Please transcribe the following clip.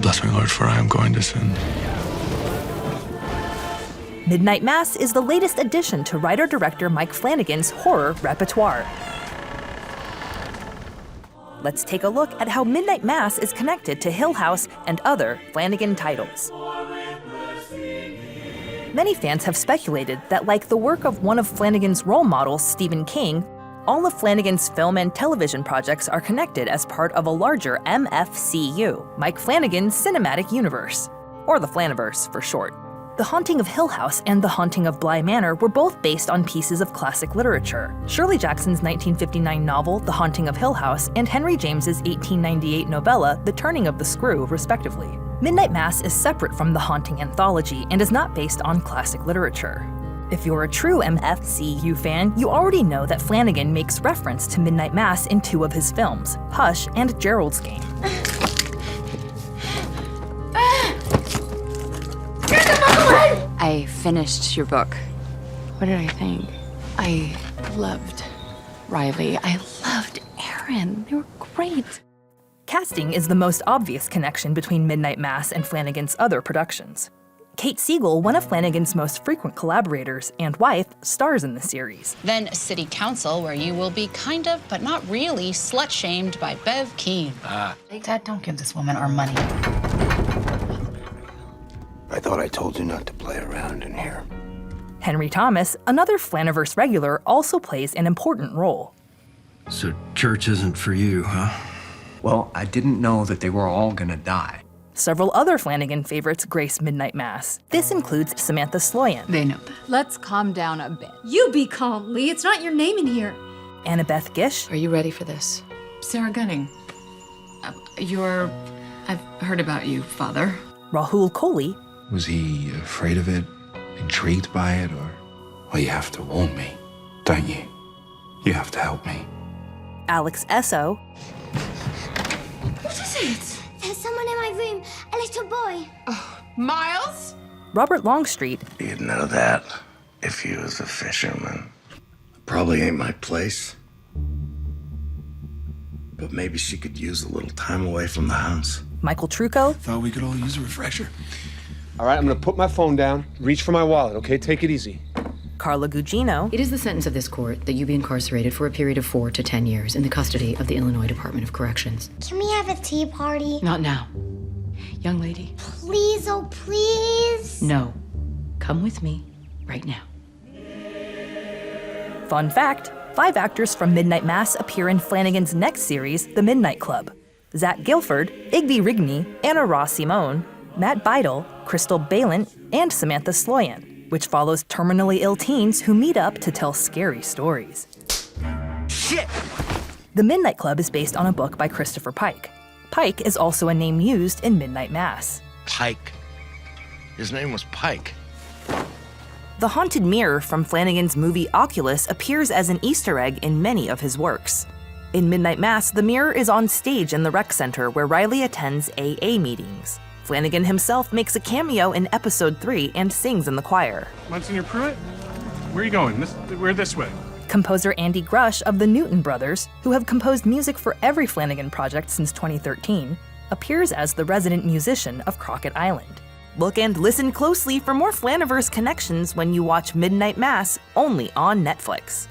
Bless me, Lord, for I am going to sin. Midnight Mass is the latest addition to writer-director Mike Flanagan's horror repertoire. Let's take a look at how Midnight Mass is connected to Hill House and other Flanagan titles. Many fans have speculated that, like the work of one of Flanagan's role models, Stephen King, all of Flanagan's film and television projects are connected as part of a larger MFCU, Mike Flanagan's Cinematic Universe, or the Flaniverse for short. The Haunting of Hill House and The Haunting of Bly Manor were both based on pieces of classic literature, Shirley Jackson's 1959 novel The Haunting of Hill House and Henry James's 1898 novella The Turning of the Screw, respectively. Midnight Mass is separate from the Haunting anthology and is not based on classic literature. If you're a true MFCU fan, you already know that Flanagan makes reference to Midnight Mass in two of his films, Hush and Gerald's Game. I finished your book. What did I think? I loved Riley. I loved Aaron. They were great. Casting is the most obvious connection between Midnight Mass and Flanagan's other productions. Kate Siegel, one of Flanagan's most frequent collaborators and wife, stars in the series. Then City Council, where you will be kind of, but not really, slut-shamed by Bev Keane. Dad, don't give this woman our money. I thought I told you not to play around in here. Henry Thomas, another Flaniverse regular, also plays an important role. So church isn't for you, huh? Well, I didn't know that they were all gonna die. Several other Flanagan favorites grace Midnight Mass. This includes Samantha Sloyan. They know that. Let's calm down a bit. You be calm, Lee. It's not your name in here. Annabeth Gish. Are you ready for this? Sarah Gunning. I've heard about you, Father. Rahul Kohli. Was he afraid of it, intrigued by it, or? Well, you have to warn me, don't you? You have to help me. Alex Esso. What is it? There's someone in my room, a little boy. Miles? Robert Longstreet. You'd know that if you was a fisherman. Probably ain't my place. But maybe she could use a little time away from the house. Michael Trucco. Thought we could all use a refresher. All right, I'm gonna put my phone down, reach for my wallet, okay? Take it easy. Carla Gugino. It is the sentence of this court that you be incarcerated for a period of 4 to 10 years in the custody of the Illinois Department of Corrections. Can we have a tea party? Not now. Young lady. Please, oh please. No. Come with me right now. Fun fact, 5 actors from Midnight Mass appear in Flanagan's next series, The Midnight Club. Zach Gilford, Igby Rigney, Anna Ross Simone, Matt Beidel, Crystal Balant, and Samantha Sloyan, which follows terminally ill teens who meet up to tell scary stories. Shit! The Midnight Club is based on a book by Christopher Pike. Pike is also a name used in Midnight Mass. Pike. His name was Pike. The Haunted Mirror from Flanagan's movie Oculus appears as an Easter egg in many of his works. In Midnight Mass, the mirror is on stage in the rec center where Riley attends AA meetings. Flanagan himself makes a cameo in episode 3 and sings in the choir. Monsignor Pruitt? Where are you going? We're this way. Composer Andy Grush of the Newton Brothers, who have composed music for every Flanagan project since 2013, appears as the resident musician of Crockett Island. Look and listen closely for more Flaniverse connections when you watch Midnight Mass only on Netflix.